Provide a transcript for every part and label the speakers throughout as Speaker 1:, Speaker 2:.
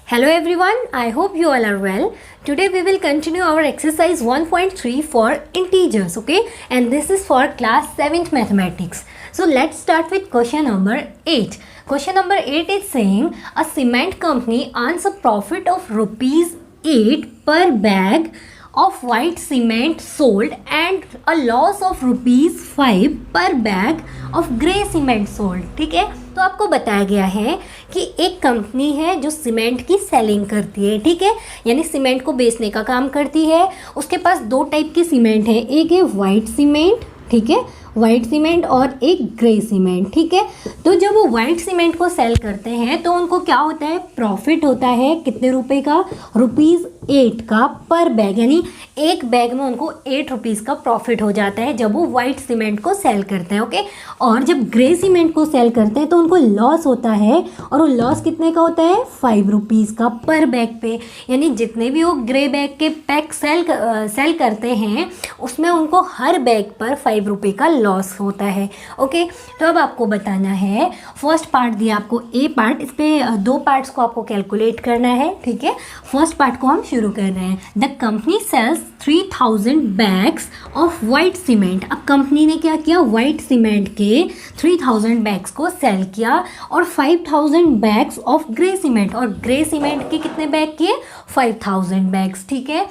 Speaker 1: Hello everyone, I hope you all are well. Today we will continue our exercise 1.3 for integers, okay? And this is for class 7th mathematics. So let's start with question number 8. Question number 8 is saying a cement company earns a profit of rupees 8 per bag of white cement sold and a loss of rupees 5 पर bag of grey cement sold. ठीक है, तो आपको बताया गया है कि एक कंपनी है जो सीमेंट की सेलिंग करती है. ठीक है, यानी सीमेंट को बेचने का काम करती है. उसके पास दो टाइप की सीमेंट है, एक है वाइट सीमेंट, ठीक है, वाइट सीमेंट, और एक ग्रे सीमेंट. ठीक है, तो जब वो वाइट सीमेंट को सेल करते हैं तो उनको क्या होता है, प्रॉफिट होता है. कितने रुपए का, रुपीज़ 8 का पर बैग, यानी एक बैग में उनको 8 रुपीज़ का प्रॉफिट हो जाता है जब वो वाइट सीमेंट को सेल करते हैं. ओके, और जब ग्रे सीमेंट को सेल करते हैं तो उनको लॉस होता है, और वो लॉस कितने का होता है, 5 रुपीज़ का पर बैग पे. यानी जितने भी वो ग्रे बैग के पैक सेल करते हैं उसमें उनको हर बैग पर 5 रुपये का लॉस होता है. ओके, तो अब आपको बताना है, फर्स्ट पार्ट दिया आपको ए पार्ट, इस पे दो पार्ट्स को आपको कैलकुलेट करना है. ठीक है, फर्स्ट पार्ट को हम शुरू कर रहे हैं. The company sells 3000 bags of white cement. अब कंपनी ने क्या किया, वाइट सीमेंट के 3000 बैग्स को सेल किया और 5000 बैग्स ऑफ ग्रे सीमेंट, और ग्रे सीमेंट के कितने बैग किए, 5000 बैग्स. ठीक है,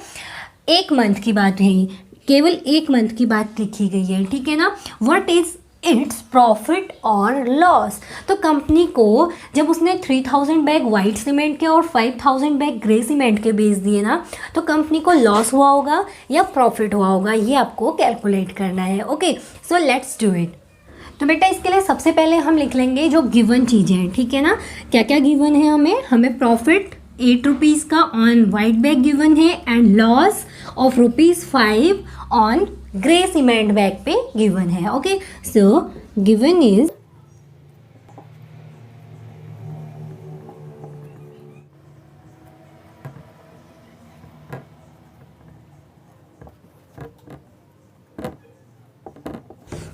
Speaker 1: एक मंथ की बात है, केवल एक मंथ की बात लिखी गई है. ठीक है ना, व्हाट इज इट्स प्रॉफिट और लॉस. तो कंपनी को जब उसने 3000 बैग वाइट सीमेंट के और 5000 बैग ग्रे सीमेंट के बेच दिए ना, तो कंपनी को लॉस हुआ होगा या प्रॉफिट हुआ होगा, ये आपको कैलकुलेट करना है. Okay, so let's do it. तो बेटा इसके लिए सबसे पहले हम लिख लेंगे जो गिवन चीज़ें हैं. ठीक है ना, क्या क्या गिवन है, हमें प्रॉफिट 8 रुपीज़ का ऑन वाइट बैग गिवन है and loss of rupees 5 on grey cement bag पे गिवन है. ओके, सो गिवन इज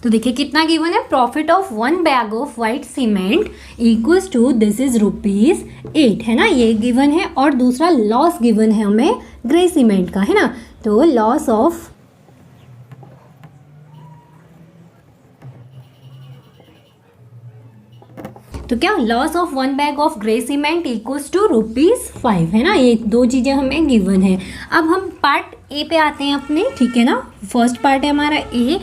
Speaker 1: तो देखिए कितना गिवन है, profit of 1 bag of white cement equals to this is rupees 8 है ना, ये गिवन है. और दूसरा लॉस गिवन है हमें ग्रे सीमेंट का, है ना. तो लॉस ऑफ तो क्या, loss of 1 bag of grey cement equals to rupees 5 है ना. ये दो चीज़ें हमें गिवन है. अब हम पार्ट ए पे आते हैं अपने. ठीक है ना, फर्स्ट पार्ट है हमारा ए.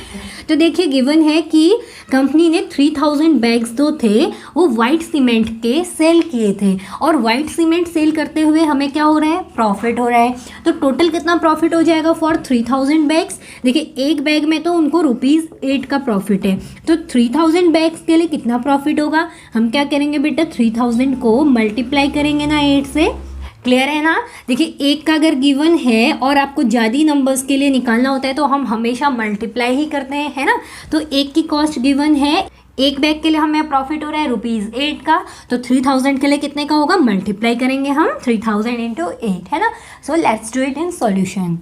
Speaker 1: तो देखिए गिवन है कि कंपनी ने 3000 बैग्स जो थे वो वाइट सीमेंट के सेल किए थे, और वाइट सीमेंट सेल करते हुए हमें क्या हो रहा है, प्रॉफिट हो रहा है. तो टोटल कितना प्रॉफिट हो जाएगा फॉर 3000 बैग्स. देखिए एक बैग में तो उनको रुपीज़ 8 का प्रॉफिट है, तो 3000 बैग्स के लिए कितना प्रॉफिट होगा, हम क्या करेंगे बेटा, 3000 को मल्टीप्लाई करेंगे ना 8 से. क्लियर है ना. देखिए एक का अगर गिवन है और आपको ज़्यादा नंबर्स के लिए निकालना होता है तो हम हमेशा मल्टीप्लाई ही करते हैं, है ना. तो एक की कॉस्ट गिवन है, एक बैग के लिए हमें प्रॉफिट हो रहा है रुपीज़ 8 का, तो 3000 के लिए कितने का होगा, मल्टीप्लाई करेंगे हम 3000 इंटू 8, है ना. सो let's do it in solution.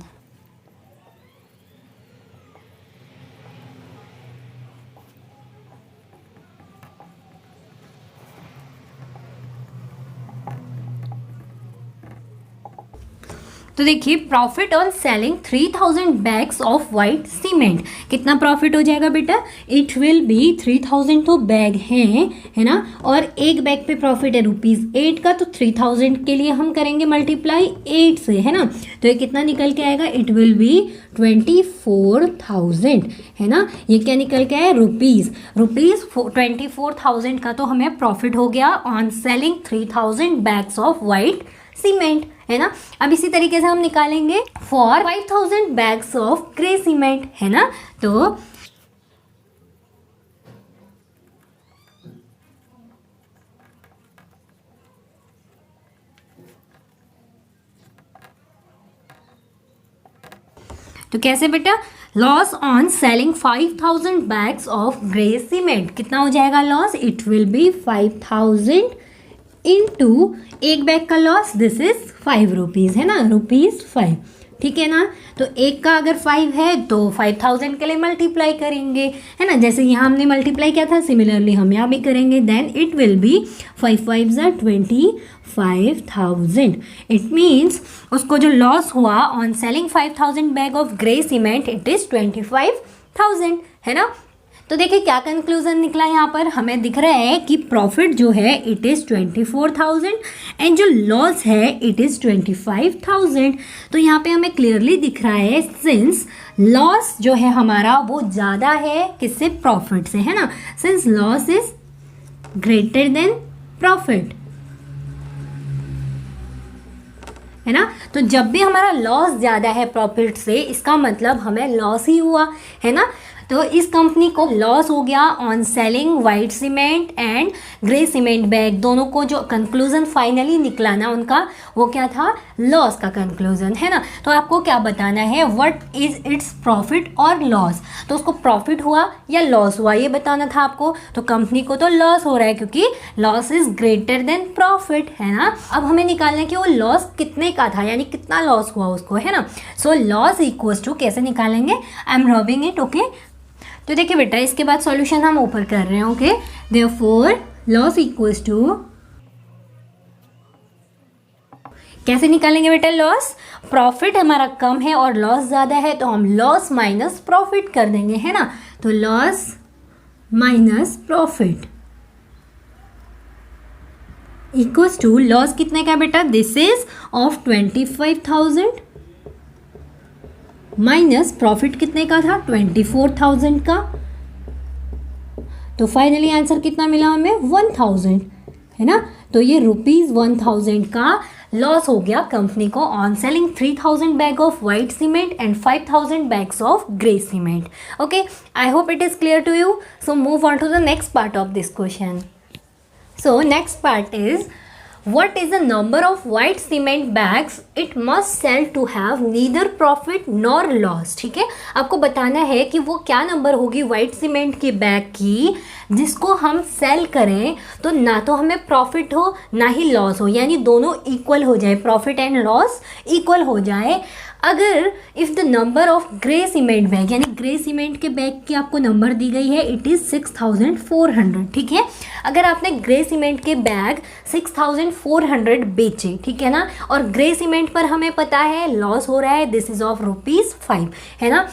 Speaker 1: तो देखिए profit on selling 3000 bags of white cement, कितना प्रॉफिट हो जाएगा बेटा, इट विल बी 3000 तो बैग हैं, है ना, और एक बैग पे प्रॉफिट है रुपीज़ 8 का, तो 3000 के लिए हम करेंगे मल्टीप्लाई 8 से, है ना. तो ये कितना निकल के आएगा, इट विल बी 24,000, है ना. ये क्या निकल के आया, रुपीज़ 24,000 का तो हमें प्रॉफिट हो गया on selling 3000 bags of white cement, है ना. अब इसी तरीके से हम निकालेंगे for 5000 bags of grey cement, है ना. तो कैसे बेटा, loss on selling 5000 bags of grey cement, कितना हो जाएगा loss, it will be 5000 into एक बैग का लॉस, दिस इज 5 रुपीज़, है ना, रुपीज़ 5. ठीक है ना। तो एक का अगर 5 है तो 5000 के लिए मल्टीप्लाई करेंगे, है ना। जैसे यहाँ हमने मल्टीप्लाई किया था, सिमिलरली हम यहाँ भी करेंगे। देन इट विल बी 5 5 ज़ा 25,000। इट मीन्स उसको जो लॉस हुआ on selling 5000 bag of grey cement, it is 25,000, है ना। तो देखिए क्या कंक्लूजन निकला यहाँ पर, हमें दिख रहा है कि प्रॉफिट जो है इट इज़ 24,000 एंड जो लॉस है इट इज़ 25,000। तो यहाँ पे हमें क्लियरली दिख रहा है सिंस लॉस जो है हमारा वो ज़्यादा है किससे, प्रॉफिट से, है ना। Since loss is greater than profit, है ना। तो जब भी हमारा लॉस ज़्यादा है प्रॉफिट से, इसका मतलब हमें लॉस ही हुआ, है ना। तो इस कंपनी को लॉस हो गया on selling white cement and grey cement bag. दोनों को जो कंक्लूजन फाइनली निकला ना उनका, वो क्या था, लॉस का कंक्लूजन, है ना। तो आपको क्या बताना है, व्हाट इज इट्स प्रॉफिट और लॉस। तो उसको प्रॉफिट हुआ या लॉस हुआ ये बताना था आपको। तो कंपनी को तो लॉस हो रहा है क्योंकि loss is greater than profit, है ना। अब हमें निकालना है कि वो लॉस कितने का था, यानी कितना लॉस हुआ उसको, है ना। सो लॉस इक्वल्स टू, कैसे निकालेंगे, I am rubbing it, okay. तो देखिए बेटा इसके बाद सॉल्यूशन हम ऊपर कर रहे हैं, okay. Therefore loss equals to, कैसे निकालेंगे बेटा लॉस, प्रॉफिट हमारा कम है और लॉस ज़्यादा है तो हम लॉस माइनस प्रॉफिट कर देंगे, है ना। तो loss minus profit equals to, loss कितने का बेटा, this is of 25,000 minus profit कितने का था, 24,000 का। तो फाइनली आंसर कितना मिला हमें, 1000, है ना। तो ये ₹1000 का लॉस हो गया कंपनी को on selling 3000 bag of white cement and 5000 bags of grey cement. Okay, I hope it is clear to you. So move on to the next part of this question. So next part is, what is the number of white cement bags it must sell to have neither profit nor loss. ठीक है, आपको बताना है कि वो क्या number होगी white cement की बैग की जिसको हम सेल करें तो ना तो हमें प्रॉफिट हो ना ही लॉस हो, यानी दोनों इक्वल हो जाए, प्रॉफिट एंड लॉस इक्वल हो जाए. अगर if the number of grey cement bag, यानी ग्रे सीमेंट के बैग की आपको नंबर दी गई है, इट इज़ 6400. ठीक है, अगर आपने ग्रे सीमेंट के बैग 6400 बेचे, ठीक है ना, और ग्रे सीमेंट पर हमें पता है लॉस हो रहा है, दिस इज ऑफ ₹5, है ना.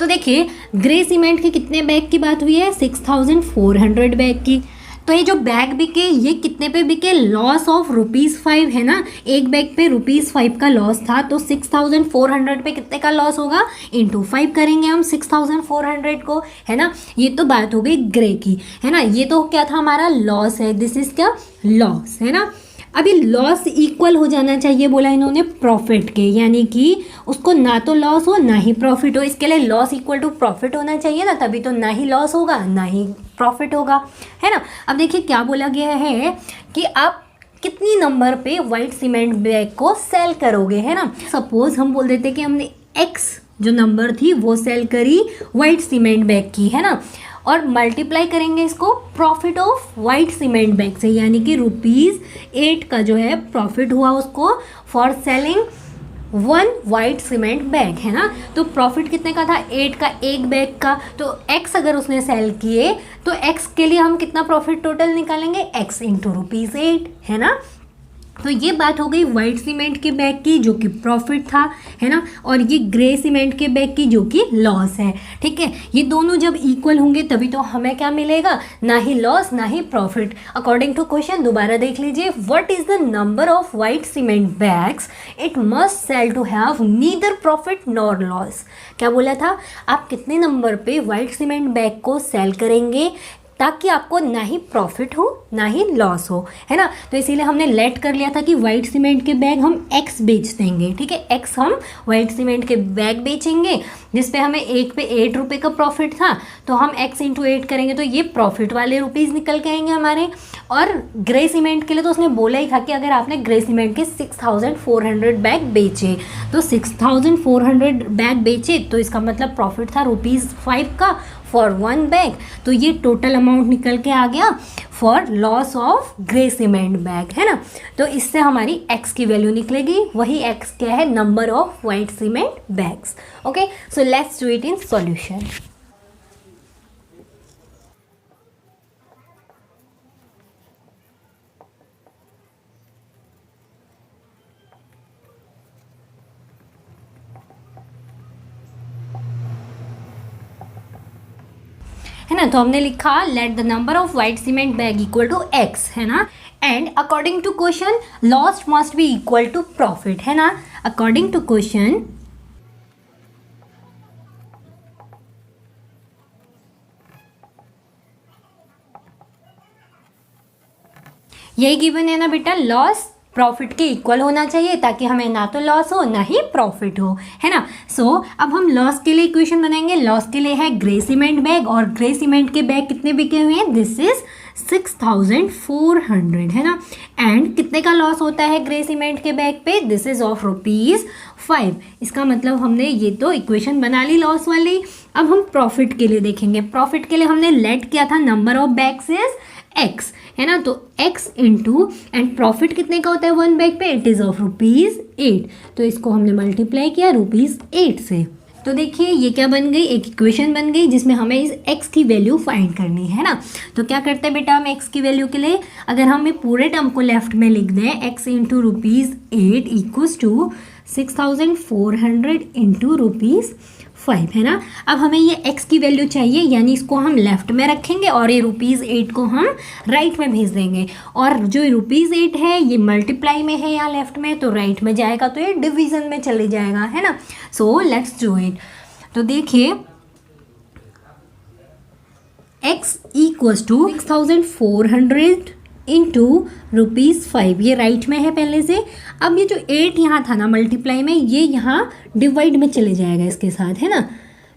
Speaker 1: तो देखिए ग्रे सीमेंट के कितने बैग की बात हुई है, 6400 बैग की. तो ये जो बैग बिके ये कितने पे बिके, लॉस ऑफ ₹5, है ना. एक बैग पे ₹5 का लॉस था, तो 6400 पे कितने का लॉस होगा, इंटू 5 करेंगे हम 6400 को, है ना. ये तो बात हो गई ग्रे की, है ना. ये तो क्या था हमारा लॉस है, दिस इज क्या लॉस, है ना. अभी लॉस इक्वल हो जाना चाहिए बोला इन्होंने प्रॉफिट के, यानी कि उसको ना तो लॉस हो ना ही प्रॉफिट हो. इसके लिए लॉस इक्वल टू प्रॉफिट होना चाहिए ना, तभी तो ना ही लॉस होगा ना ही प्रॉफिट होगा, है ना. अब देखिए क्या बोला गया है कि आप कितनी नंबर पे वाइट सीमेंट बैग को सेल करोगे, है ना. सपोज हम बोल देते कि हमने x जो नंबर थी वो सेल करी वाइट सीमेंट बैग की, है ना, और मल्टीप्लाई करेंगे इसको profit of white cement bag से, यानी कि ₹8 का जो है प्रॉफिट हुआ उसको for selling 1 white cement bag, है ना. तो प्रॉफिट कितने का था, 8 का एक बैग का. तो x अगर उसने सेल किए तो x के लिए हम कितना प्रॉफिट टोटल निकालेंगे, x इंटू ₹8, है ना. तो ये बात हो गई वाइट सीमेंट के बैग की जो कि प्रॉफिट था, है ना, और ये ग्रे सीमेंट के बैग की जो कि लॉस है. ठीक है, ये दोनों जब इक्वल होंगे तभी तो हमें क्या मिलेगा, ना ही लॉस ना ही प्रॉफिट. अकॉर्डिंग टू क्वेश्चन दोबारा देख लीजिए, what is the number of white cement bags it must sell to have neither profit nor loss. क्या बोला था, आप कितने नंबर पे वाइट सीमेंट बैग को सेल करेंगे ताकि आपको ना ही प्रॉफिट हो ना ही लॉस हो, है ना. तो इसीलिए हमने लेट कर लिया था कि वाइट सीमेंट के बैग हम x बेच देंगे. ठीक है, x हम वाइट सीमेंट के बैग बेचेंगे जिस पे हमें एक पे ₹8 का प्रॉफिट था, तो हम x इंटू 8 करेंगे तो ये प्रॉफिट वाले रुपीज़ निकल के आएंगे हमारे. और ग्रे सीमेंट के लिए तो उसने बोला ही था कि अगर आपने ग्रे सीमेंट के 6400 बैग बेचे, तो 6400 बैग बेचे तो इसका मतलब प्रॉफिट था ₹5 का फॉर 1 बैग, तो ये टोटल अमाउंट निकल के आ गया for loss of grey cement bag, है ना। तो इससे हमारी x की वैल्यू निकलेगी, वही x क्या है, number of white cement bags. Okay, so let's do it in solution. है ना, तो हमने लिखा let the number of white cement bag equal to x, है ना, and according to question loss must be equal to profit, है ना। According to question यही गिवन है ना बेटा, लॉस प्रॉफिट के इक्वल होना चाहिए ताकि हमें ना तो लॉस हो ना ही प्रॉफिट हो, है ना। सो अब हम लॉस के लिए इक्वेशन बनाएंगे। लॉस के लिए है ग्रे सीमेंट बैग, और ग्रे सीमेंट के बैग कितने बिके हुए हैं, दिस इज 6400, है ना। एंड कितने का लॉस होता है ग्रे सीमेंट के बैग पे, दिस इज ऑफ ₹5। इसका मतलब हमने ये तो इक्वेशन बना ली लॉस वाली। अब हम प्रॉफिट के लिए देखेंगे। प्रॉफिट के लिए हमने लेट किया था number of bags is x, है ना, तो x इंटू एंड प्रॉफिट कितने का होता है 1 बैग पे, इट इज़ ऑफ ₹8। तो इसको हमने मल्टीप्लाई किया ₹8 से। तो देखिए ये क्या बन गई, एक इक्वेशन बन गई जिसमें हमें इस x की वैल्यू फाइंड करनी है ना। तो क्या करते हैं बेटा हम x की वैल्यू के लिए, अगर हम पूरे टर्म को लेफ्ट में लिख दें, x into ₹8 equals to 6400 into ₹5, है ना। अब हमें ये x की वैल्यू चाहिए, यानी इसको हम लेफ्ट में रखेंगे और ये ₹8 को हम राइट में भेज देंगे। और जो ₹8 है ये मल्टीप्लाई में है यहाँ लेफ्ट में, तो राइट में जाएगा तो ये डिवीजन में चले जाएगा, है ना। सो लेट्स डू इट। तो देखिए x इक्वल्स टू 6400 इंटू ₹5, ये राइट में है पहले से। अब ये जो 8 यहाँ था ना मल्टीप्लाई में, ये यहाँ डिवाइड में चले जाएगा इसके साथ, है ना।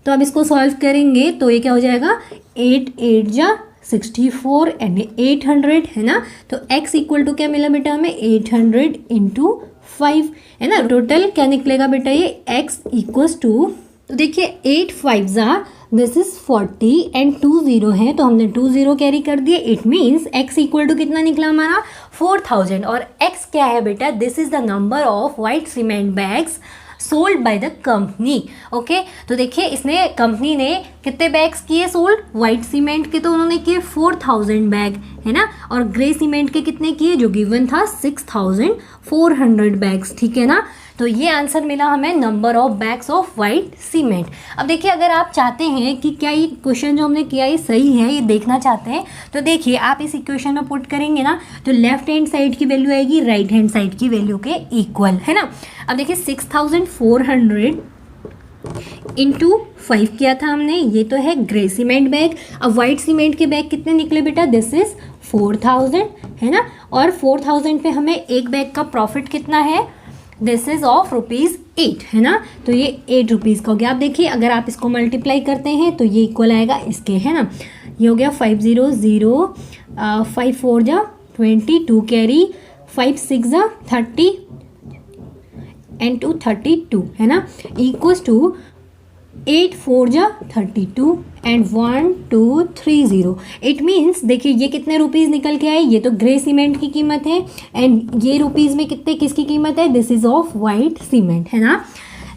Speaker 1: तो अब इसको सॉल्व करेंगे तो ये क्या हो जाएगा, 8 8 जा 64 एंड 800, है ना। तो x इक्वल टू क्या मिला बेटा हमें, 800 इंटू 5, है ना। टोटल क्या निकलेगा बेटा, ये x इक्वल्स टू, तो देखिए 8 5 जा दिस इज 40 एंड 2 0 है, तो हमने 2 0 कैरी कर दिए। It means x equal to कितना निकला हमारा 4000। और x क्या है बेटा, this is the number of white cement bags sold by the company. Okay, तो देखिए इसने कंपनी ने कितने बैग्स किए सोल्ड, वाइट सीमेंट के तो उन्होंने किए 4000 बैग, है ना। और ग्रे सीमेंट के कितने किए, जो गिवन था 6400 बैग्स, ठीक है ना। तो ये आंसर मिला हमें number of bags of white cement. अब देखिए अगर आप चाहते हैं कि क्या ये क्वेश्चन जो हमने किया ये सही है, ये देखना चाहते हैं, तो देखिए आप इस इक्वेशन में पुट करेंगे ना, तो लेफ्ट हैंड साइड की वैल्यू आएगी राइट हैंड साइड की वैल्यू के इक्वल, है ना। अब देखिए 6400 इंटू 5 किया था हमने, ये तो है ग्रे सीमेंट बैग। अब वाइट सीमेंट के बैग कितने निकले बेटा, दिस इज 4000, है ना। और 4000 पे हमें एक बैग का प्रॉफिट कितना है, दिस इज ऑफ ₹8, है ना। तो ये ₹8 का हो गया। आप देखिए अगर आप इसको मल्टीप्लाई करते हैं तो ये इक्वल आएगा इसके, है ना। ये हो गया 500 5 4 जा 22 कैरी 5 6 जा 30 एंड 2 32, है ना, इक्वल्स टू 8 4 जा 32 एंड 1 2 3 0। इट मीन्स देखिए ये कितने रुपीज़ निकल के आए, ये तो ग्रे सीमेंट की कीमत है, एंड ये रुपीज़ में कितने किसकी कीमत है, this is of white cement, है ना।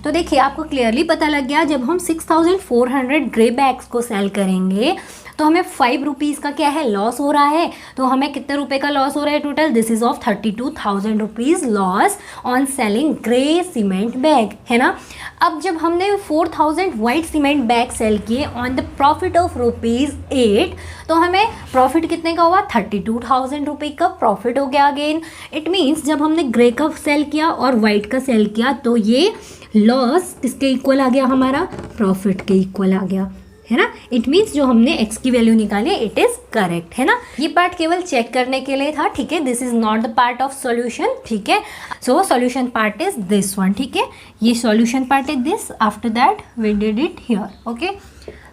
Speaker 1: तो देखिए आपको क्लियरली पता लग गया, जब हम 6400 ग्रे बैग्स को सेल करेंगे तो हमें ₹5 का क्या है लॉस हो रहा है। तो हमें कितने रुपए का लॉस हो रहा है total, this is of 32,000 loss on selling grey cement bag, है ना। अब जब हमने 4000 वाइट सीमेंट बैग सेल किए ऑन द प्रॉफिट ऑफ ₹8, तो हमें प्रॉफिट कितने का हुआ, 32,000 रुपये का प्रॉफिट हो गया अगेन। इट मीन्स जब हमने ग्रे का सेल किया और वाइट का सेल किया तो ये लॉस किसके इक्वल आ गया, हमारा प्रॉफिट के इक्वल आ गया, है ना। इट मीन्स जो हमने x की वैल्यू निकाली इट इज करेक्ट, है ना। ये पार्ट केवल चेक करने के लिए था, ठीक है। This is not the part of solution, ठीक है। So solution part is this one, ठीक है। ये solution part is this, after that we did it here, okay.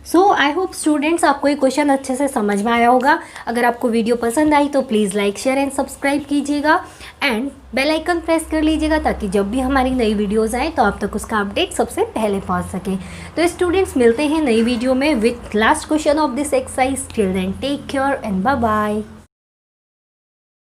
Speaker 1: So I hope students आपको ये क्वेश्चन अच्छे से समझ में आया होगा। अगर आपको वीडियो पसंद आई तो please like share and subscribe कीजिएगा एंड बेल आइकन प्रेस कर लीजिएगा ताकि जब भी हमारी नई वीडियोस आए तो आप तक उसका अपडेट सबसे पहले पहुंच सके। तो स्टूडेंट्स मिलते हैं नई वीडियो में with last question of this exercise. Till then take care and bye bye.